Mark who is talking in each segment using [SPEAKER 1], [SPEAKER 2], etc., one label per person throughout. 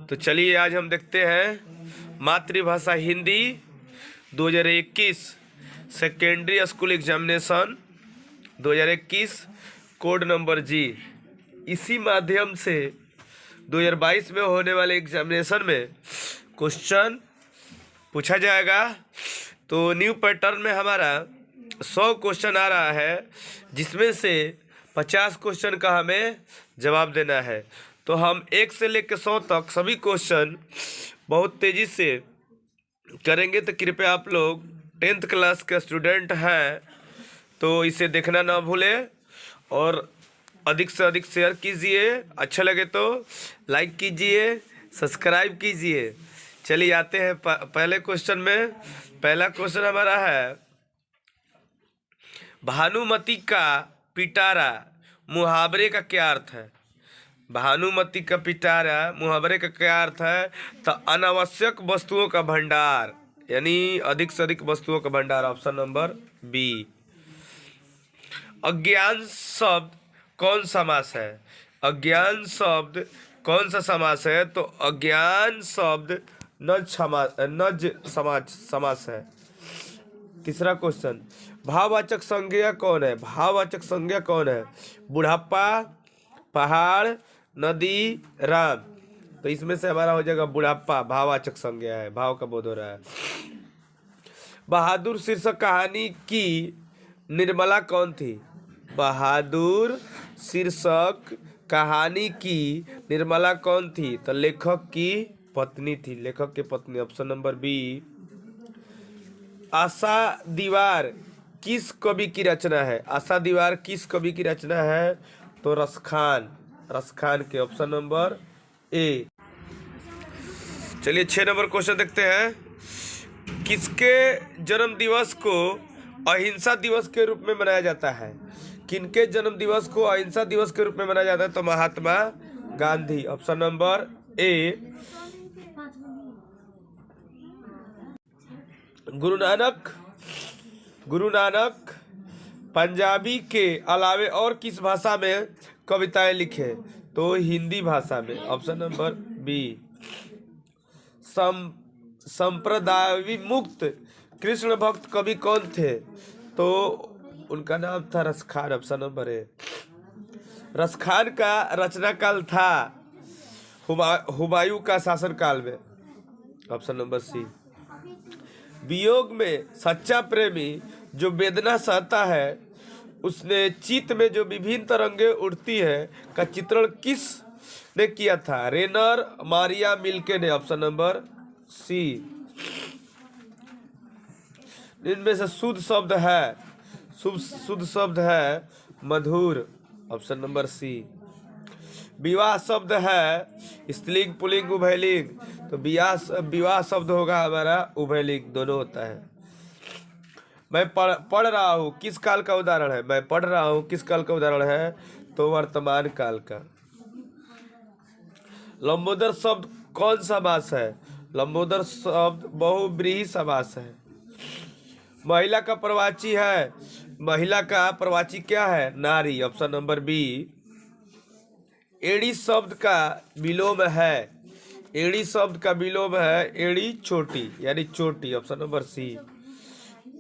[SPEAKER 1] तो चलिए आज हम देखते हैं मातृभाषा Hindi 2021 secondary school examination 2021 code number जी। इसी माध्यम से 2022 में होने वाले एग्जामिनेशन में क्वेश्चन पूछा जाएगा। तो न्यू पैटर्न में हमारा 100 क्वेश्चन आ रहा है, जिसमें से 50 क्वेश्चन का हमें जवाब देना है। तो हम 1 से लेकर 100 तक सभी क्वेश्चन बहुत तेज़ी से करेंगे। तो कृपया आप लोग 10th क्लास के स्टूडेंट हैं तो इसे देखना ना भूलें और अधिक से अधिक शेयर कीजिए। अच्छा लगे तो लाइक कीजिए, सब्सक्राइब कीजिए। चलिए आते हैं पहले क्वेश्चन में। पहला क्वेश्चन हमारा है, भानुमति का पिटारा मुहावरे का क्या अर्थ है? भानुमति का पिटारा मुहावरे का क्या अर्थ है? तो अनावश्यक वस्तुओं का भंडार, यानी अधिक से अधिक वस्तुओं का भंडार। Option number B. अज्ञान शब्द कौन समास है? अज्ञान शब्द कौन सा समास है? तो अज्ञान शब्द नज समास है। तीसरा क्वेश्चन, भाववाचक संज्ञा कौन है? भाववाचक संज्ञा कौन है? बुढ़ापा, पहाड़, नदी, राम। तो इसमें से हमारा हो जाएगा बुढ़ापा, भाववाचक संज्ञा है, भाव का बोध हो रहा है। बहादुर शीर्षक कहानी की निर्मला कौन थी? बहादुर शीर्षक कहानी की निर्मला कौन थी? तो लेखक की पत्नी थी, लेखक की पत्नी। Option number B. आशा दीवार किस कवि की रचना है? आशा दीवार किस कवि की रचना है? तो रसखान, रसखान के। ऑप्शन नंबर ए। चलिए 6 नंबर क्वेश्चन देखते हैं। किसके जन्म दिवस को अहिंसा दिवस के रूप में मनाया जाता है? किनके जन्म दिवस को अहिंसा दिवस के रूप में मनाया जाता है? तो Mahatma Gandhi. Option number A. Guru Nanak Punjabi के अलावे और किस भाषा में कविताएं लिखे? तो हिंदी भाषा में। Option number B. संप्रदाय मुक्त कृष्ण भक्त कवि कौन थे? तो उनका नाम था Raskhan. Option number A. Raskhan का रचना काल था हुमायूं का शासन काल में। Option number C. वियोग में सच्चा प्रेमी जो वेदना सहता है, उसने चित्त में जो विभिन्न तरंगे उठती है का चित्रण किस ने किया था? रेनर, मारिया मिल्के ने। Option number C. इनमें से शुद्ध शब्द है, शुद्ध शब्द है मधुर। ऑप्शन नंबर सी। विवाह शब्द है स्त्रीलिंग, पुल्लिंग, उभयलिंग। तो विवाह शब्द होगा हमारा उभयलिंग, दोनों होता है। मैं पढ़ रहा हूँ किस काल का उदाहरण है? मैं पढ़ रहा हूँ किस काल का उदाहरण है? तो वर्तमान काल का। लंबोदर शब्द कौन सा समास है? लंबोदर शब्द बहुव्रीहि समास है। महिला का प्रवाची है, महिला का प्रवाची क्या है? नारी। Option number B. एड़ी शब्द का विलोम है, एड़ी शब्द का विलोम है एड़ी छोटी, यानी चोटी। Option number C.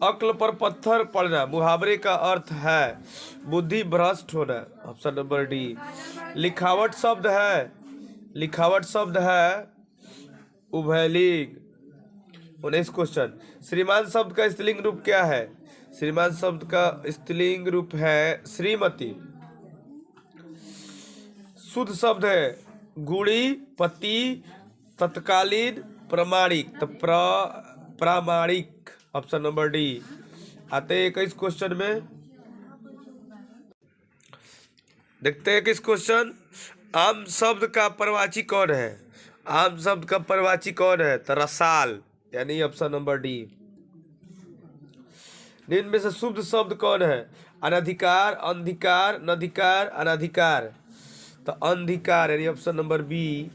[SPEAKER 1] अक्ल पर पत्थर पड़ना मुहावरे का अर्थ है बुद्धि भ्रष्ट होना। Option number D. लिखावट शब्द है, लिखावट शब्द है उभयलिंग। 19 क्वेश्चन, श्रीमान शब्द का स्त्रीलिंग रूप क्या है? श्रीमान शब्द का स्त्रीलिंग रूप है श्रीमती। शुद्ध शब्द है गुणी, पति, तत्कालीन, प्रमाणिक। तो प्रामाणिक। Option number D. आते हैं 21 क्वेश्चन में, देखते हैं 21 क्वेश्चन। आम शब्द का प्रवाची कौन है? आम शब्द का प्रवाची कौन है? तो रसाल, यानी ऑप्शन नंबर डी। निम्न में से शुद्ध शब्द कौन है? अनधिकार, अंधिकार, नधिकार, अनधिकार। तो अंधिकार, यानी ऑप्शन नंबर बी।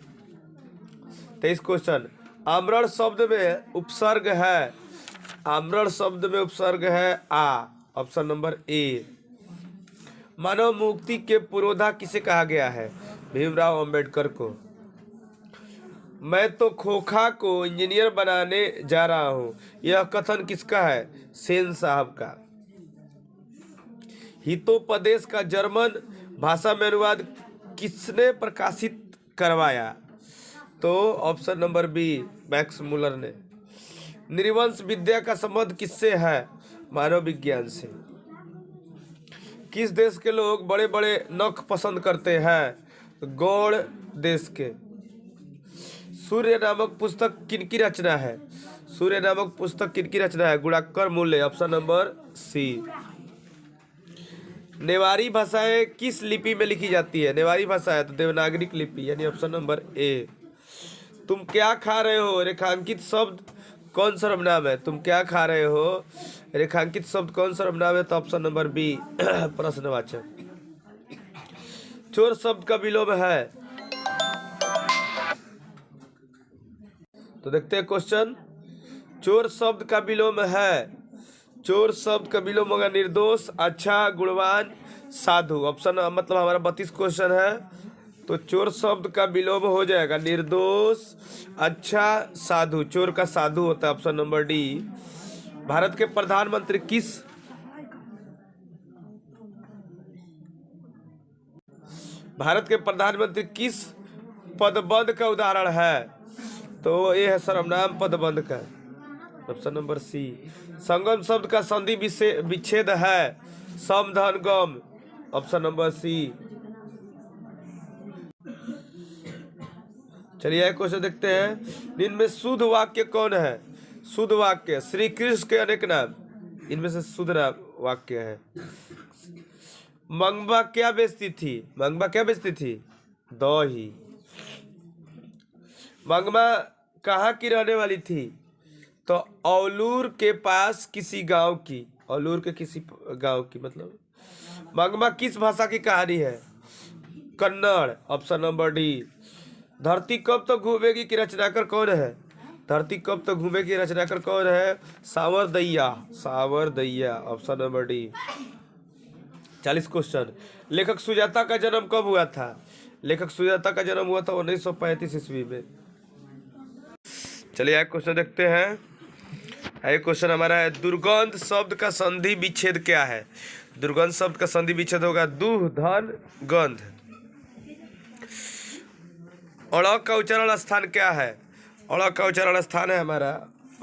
[SPEAKER 1] 23 क्वेश्चन, आमरण शब्द में उपसर्ग है, आमरण शब्द में उपसर्ग है आ। ऑप्शन नंबर ए। मानव मुक्ति के पुरोधा किसे कहा गया है? भीमराव अंबेडकर को। मैं तो खोखा को इंजीनियर बनाने जा रहा हूँ, यह कथन किसका है? सेन साहब का। हितोपदेश का जर्मन भाषा में अनुवाद किसने प्रकाशित करवाया? तो option number B, Max Muller ने। नृवंश विद्या का संबंध किससे है? मानव विज्ञान से। किस देश के लोग बड़े बड़े नख पसंद करते हैं? गौड़ देश के। सूर्य नामक पुस्तक किनकी रचना है? सूर्य नामक पुस्तक किनकी रचना है? गुणाकर मूल्य, ऑप्शन नंबर सी। नेवारी भाषाएं किस लिपि में लिखी जाती है? नेवारी भाषा है तो देवनागरिक लिपि, यानी ऑप्शन नंबर ए। तुम क्या खा रहे हो रेखांकित शब्द कौन सर्वनाम है? तुम क्या खा रहे हो रेखांकित शब्द कौन सर्वनाम है? तो ऑप्शन नंबर बी, प्रश्नवाचक। चोर शब्द का विलोम है? तो देखते हैं क्वेश्चन। चोर शब्द का विलोम है, चोर शब्द का विलोम होगा निर्दोष, अच्छा, गुणवान, साधु। ऑप्शन मतलब हमारा 32 क्वेश्चन है, तो चोर शब्द का विलोम हो जाएगा निर्दोष, अच्छा, साधु। चोर का साधु होता है, ऑप्शन नंबर डी। भारत के प्रधानमंत्री किस पदबंध का उदाहरण है? तो ये है सर्वनाम पदबंध का, ऑप्शन नंबर सी। संगम शब्द का संधि विच्छेद है? सम, धन, गम, ऑप्शन नंबर सी। चलिए क्वेश्चन देखते हैं। इनमें शुद्ध वाक्य कौन है? शुद्ध वाक्य श्री कृष्ण के अनेक नाम, इनमें से शुद्ध वाक्य है। मंगवा क्या बेचती थी? मंगवा क्या बेचती थी? दही। मंगवा कहाँ की रहने वाली थी? तो औलूर के पास किसी गांव की, औलूर के किसी गांव की। मतलब मंगवा किस भाषा की कहानी है? Kannada, option number D. धरती कब तक घूमेगी की रचनाकार कौन है? धरती कब तक घूमेगी रचनाकार कौन है? सावरदैया, सावरदैया, ऑप्शन नंबर डी। 40 क्वेश्चन। लेखक सुजाता का जन्म कब हुआ था? लेखक सुजाता का जन्म हुआ था 1935 ईस्वी में। चलिए एक क्वेश्चन देखते हैं। एक क्वेश्चन हमारा है, दुर्गंध शब्द का संधि विच्छेद क्या है? दुर्गंध शब्द का संधि विच्छेद होगा दुह, धन, गंध। अड़ का उच्चारण स्थान क्या है? अड़ का उच्चारण स्थान है हमारा,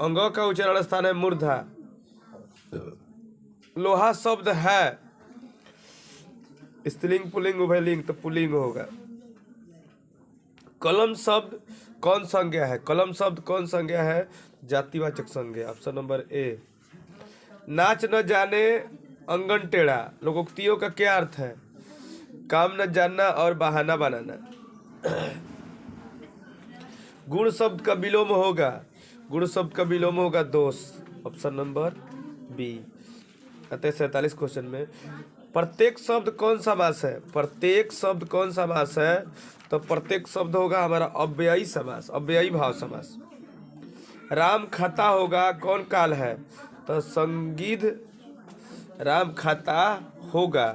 [SPEAKER 1] अंग का उच्चारण स्थान है मूर्धा। लोहा शब्द है स्त्रीलिंग, पुल्लिंग, उभयलिंग, तो पुल्लिंग होगा। कलम शब्द कौन संज्ञा है? कलम शब्द कौन संज्ञा है? जातिवाचक संज्ञा, ऑप्शन नंबर ए। नाच न जाने अंगन टेढ़ा लोकोक्तियों का क्या अर्थ है? काम न जानना और बहाना बनाना। गुण शब्द का विलोम होगा, गुण शब्द का विलोम होगा दोष, ऑप्शन नंबर बी। अतः 47 क्वेश्चन में प्रत्येक शब्द कौन सा समास है? प्रत्येक शब्द कौन सा समास है? तो प्रत्येक शब्द होगा हमारा अव्ययी समास, अव्ययी भाव समास। राम खाता होगा कौन काल है? तो संगीत राम खाता होगा,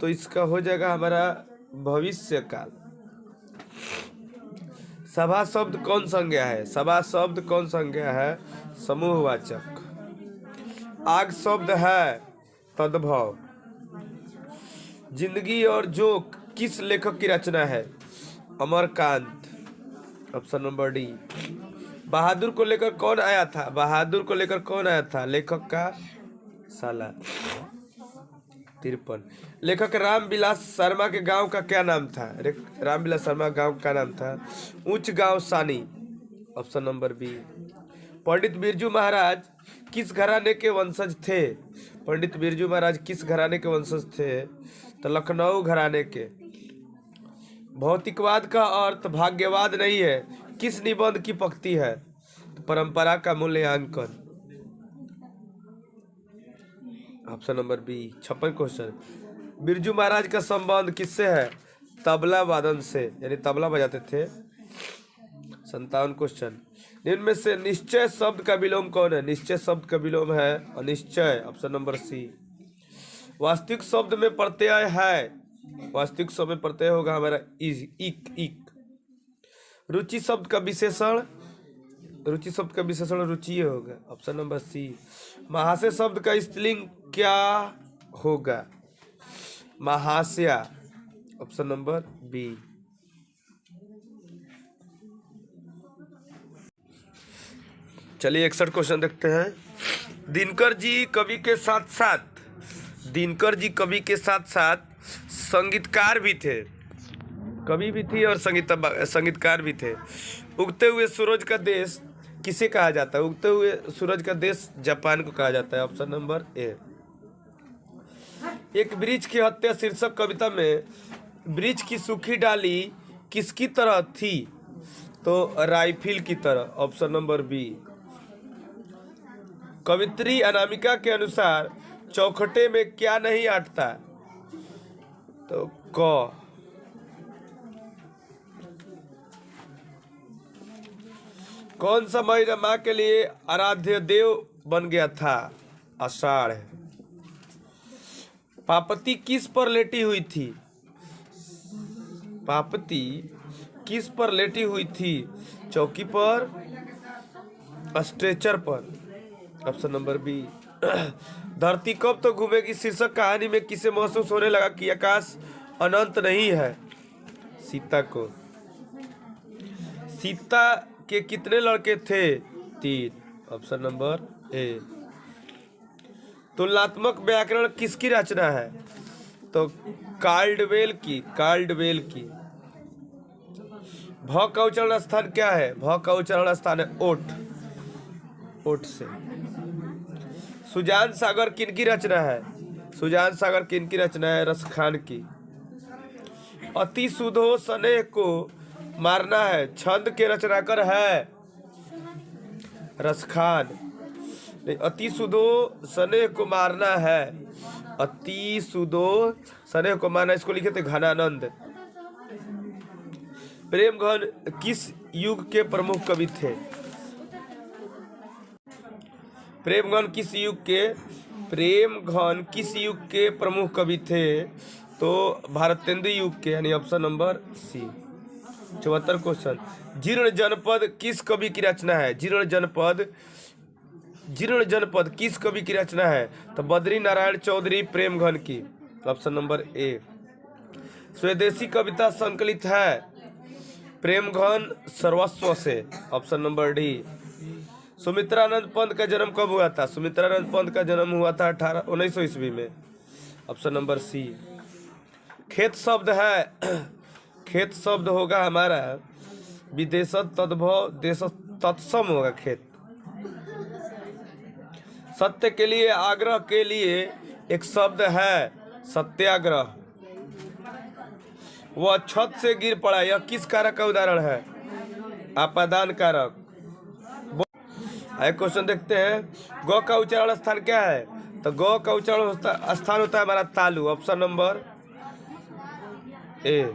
[SPEAKER 1] तो इसका हो जाएगा हमारा भविष्य काल। सभा शब्द कौन संज्ञा है? सभा शब्द कौन संज्ञा है? समूहवाचक। आग शब्द है तद्भव। जिंदगी और जोक किस लेखक की रचना है? Amarkant, option number D. Bahadur को लेकर कौन आया था? बहादुर को लेकर कौन आया था? लेखक का साला। 53। लेखक रामविलास शर्मा के गांव का क्या नाम था? रामविलास शर्मा गांव का नाम था ऊंच गांव सानी, option number B. Pandit Birju Maharaj किस घराने के वंशज थे? पंडित बिरजू महाराज किस घराने के वंशज थे? तो लखनऊ घराने के। भौतिकवाद का अर्थ भाग्यवाद नहीं है, किस निबंध की पंक्ति है? तो परंपरा का मूल्यांकन, option number B. 56 question. Birju Maharaj का संबंध किससे है? तबला वादन से, यानी तबला बजाते थे। 57 क्वेश्चन। इनमें से निश्चय शब्द का विलोम कौन है? निश्चय शब्द का विलोम है अनिश्चय, ऑप्शन नंबर सी। वास्तविक शब्द में प्रत्यय है, वास्तविक शब्द में प्रत्यय होगा हमारा इक, इक। रुचि शब्द का विशेषण, रुचि शब्द का विशेषण रुचि होगा, ऑप्शन नंबर सी। महाशय शब्द का स्त्रीलिंग क्या होगा? महाशया, ऑप्शन नंबर बी। चलिए 61 क्वेश्चन देखते हैं। दिनकर जी कवि के साथ साथ, दिनकर जी कवि के साथ साथ संगीतकार भी थे, कवि भी थी और संगीतकार भी थे। उगते हुए सूरज का देश किसे कहा जाता है? उगते हुए सूरज का देश जापान को कहा जाता है, ऑप्शन नंबर ए। एक वृक्ष की हत्या शीर्षक कविता में वृक्ष की सूखी डाली किसकी तरह थी? तो राइफिल की तरह, ऑप्शन नंबर बी। कवित्री अनामिका के अनुसार चौखटे में क्या नहीं अटता? तो क। कौन सा महीना माँ के लिए आराध्य देव बन गया था? आषाढ़। पापती किस पर लेटी हुई थी? पापती किस पर लेटी हुई थी? चौकी पर, स्ट्रेचर पर, ऑप्शन नंबर बी। धरती कब तो घूमेगी शीर्षक कहानी में किसे महसूस होने लगा कि आकाश अनंत नहीं है? सीता को। सीता के कितने लड़के थे? 3, ऑप्शन नंबर ए। तुलनात्मक व्याकरण किसकी रचना है? तो काल्डवेल की, काल्डवेल की। भ का उच्चारण स्थान क्या है? भ का उच्चारण स्थान है ओठ, ओठ से। सुजान सागर किनकी रचना है? सुजान सागर किनकी रचना है? रसखान की। अति सुधो स्नेह को मारना है छंद के रचनाकार है? रसखान। अति सुधो स्नेह को मारना है, अति सुधो स्नेह को मारना, इसको लिखे थे घनानंद। प्रेमघन किस युग के प्रमुख कवि थे? प्रेमघन किस युग के, प्रेमघन किस युग के प्रमुख कवि थे? तो भारतेंदु युग के, यानी ऑप्शन नंबर सी। 74 क्वेश्चन। जीर्ण जनपद किस कवि की रचना है? जीर्ण जनपद, जीर्ण जनपद किस कवि की रचना है? तो बद्री नारायण चौधरी प्रेमघन की, ऑप्शन नंबर ए। स्वदेशी कविता संकलित है प्रेमघन सर्वस्व से, option number D. Sumitranand Pant का जन्म कब हुआ था? सुमित्रानंद पंत का जन्म हुआ था 1900 ईस्वी में, ऑप्शन नंबर सी। खेत शब्द है, खेत शब्द होगा हमारा विदेशत तद्भव देश तत्सम होगा खेत। सत्य के लिए, आग्रह के लिए एक शब्द है सत्याग्रह। वह छत से गिर पड़ा, यह किस कारक का उदाहरण है? आपादान कारक। क्वेश्चन देखते हैं। गौ का उच्चारण स्थान क्या है? तो गौ का उच्चारण स्थान होता है हमारा तालु, ऑप्शन नंबर ए।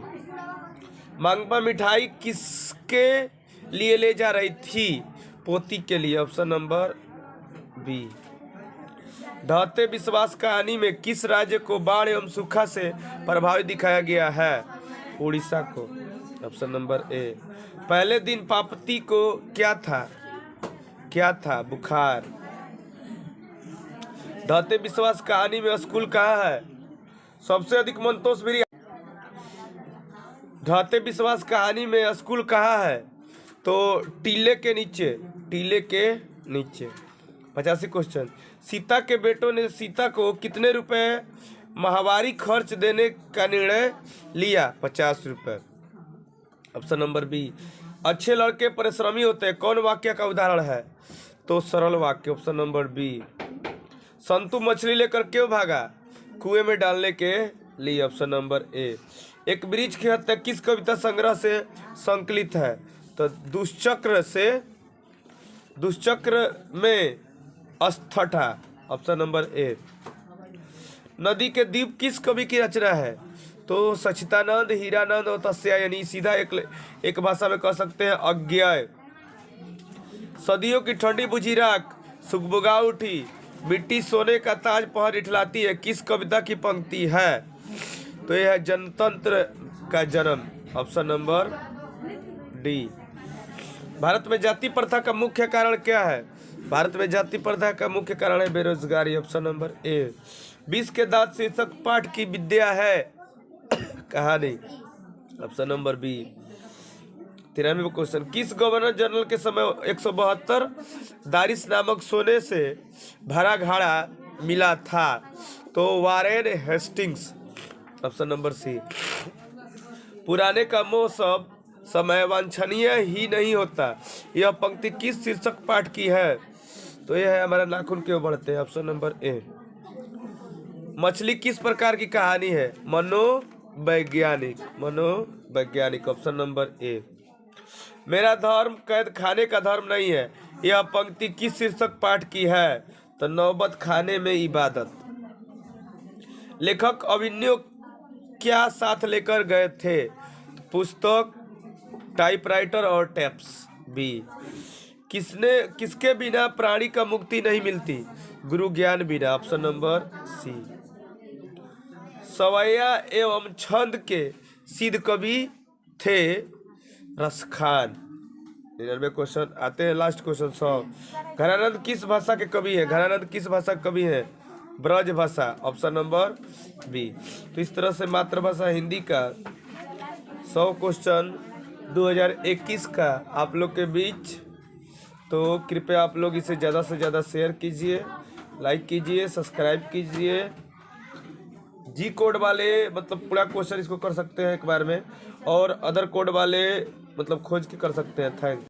[SPEAKER 1] मांगपा मिठाई किसके लिए ले जा रही थी? पोती के लिए, ऑप्शन नंबर बी। ढहते विश्वास कहानी में किस राज्य को बाढ़ एवं सूखा से प्रभावित दिखाया गया है? उड़ीसा को, ऑप्शन नंबर ए। पहले दिन पापती को क्या था? क्या था? बुखार। ढहते विश्वास कहानी में स्कूल कहाँ है? सबसे अधिक मंतोष भी। ढहते विश्वास कहानी में स्कूल कहाँ है? तो टीले के नीचे, टीले के नीचे। 85 क्वेश्चन। सीता के बेटों ने सीता को कितने रुपए माहवारी खर्च देने का निर्णय लिया? 50 रुपए, ऑप्शन नंबर बी। अच्छे लड़के परिश्रमी होते हैं, कौन वाक्य का उदाहरण है? तो सरल वाक्य, ऑप्शन नंबर बी। संतु मछली लेकर क्यों भागा? कुएं में डालने के लिए, ऑप्शन नंबर ए। एक वृक्ष की हत्या किस कविता संग्रह से संकलित है? तो दुष्चक्र से, दुष्चक्र में अस्थठा, ऑप्शन नंबर ए। नदी के द्वीप किस कवि की रचना है? तो सचितानंद, हीरानंद और तस्या, यानी सीधा एक भाषा में कह सकते हैं अज्ञेय। सदियों की ठंडी बुझी राख सुगबुगा उठी, मिट्टी सोने का ताज पहन इठलाती है, किस कविता की पंक्ति है? तो यह है जनतंत्र का जन्म, ऑप्शन नंबर डी। भारत में जाति प्रथा का मुख्य कारण क्या है? भारत में जाति प्रथा का मुख्य कारण है बेरोजगारी। ऑप्शन नंबर ए। 20 के दांत शीर्षक पाठ की विद्या है कहानी। Option number B. 93वां क्वेश्चन, किस गवर्नर जनरल के समय 172 दारिस नामक सोने से भरा घड़ा मिला था? तो Warren Hastings. Option number C. पुराने का मोह सब समय वांछनीय ही नहीं होता, यह पंक्ति किस शीर्षक पाठ की है? तो यह है हमारा नाखून क्यों बढ़ते हैं। ऑप्शन नंबर ए। मछली किस प्रकार की कहानी है? मनोवैज्ञानिक। मनोवैज्ञानिक। ऑप्शन नंबर ए। मेरा धर्म कैद खाने का धर्म नहीं है, यह पंक्ति किस शीर्षक पाठ की है? तो नौबत खाने में इबादत। लेखक अभिनव क्या साथ लेकर गए थे? पुस्तक, टाइपराइटर और टेप्स। बी। किसके बिना प्राणी का मुक्ति नहीं मिलती? गुरु ज्ञान बिना। Option number C. सवैया एवं छंद के सिद्ध कवि थे रसखान। 99 क्वेश्चन आते हैं लास्ट क्वेश्चन 100। घनानंद किस भाषा के कवि है? घनानंद किस भाषा के कवि है? Braj Bhasha. Option number B. तो इस तरह से मातृभाषा हिंदी का 100 क्वेश्चन 2021 का आप लोग के बीच। तो कृपया आप लोग इसे ज़्यादा से ज़्यादा शेयर कीजिए, लाइक कीजिए, सब्सक्राइब कीजिए। जी कोड वाले मतलब पूरा क्वेश्चन इसको कर सकते हैं एक बार में, और अदर कोड वाले मतलब खोज के कर सकते हैं। थैंक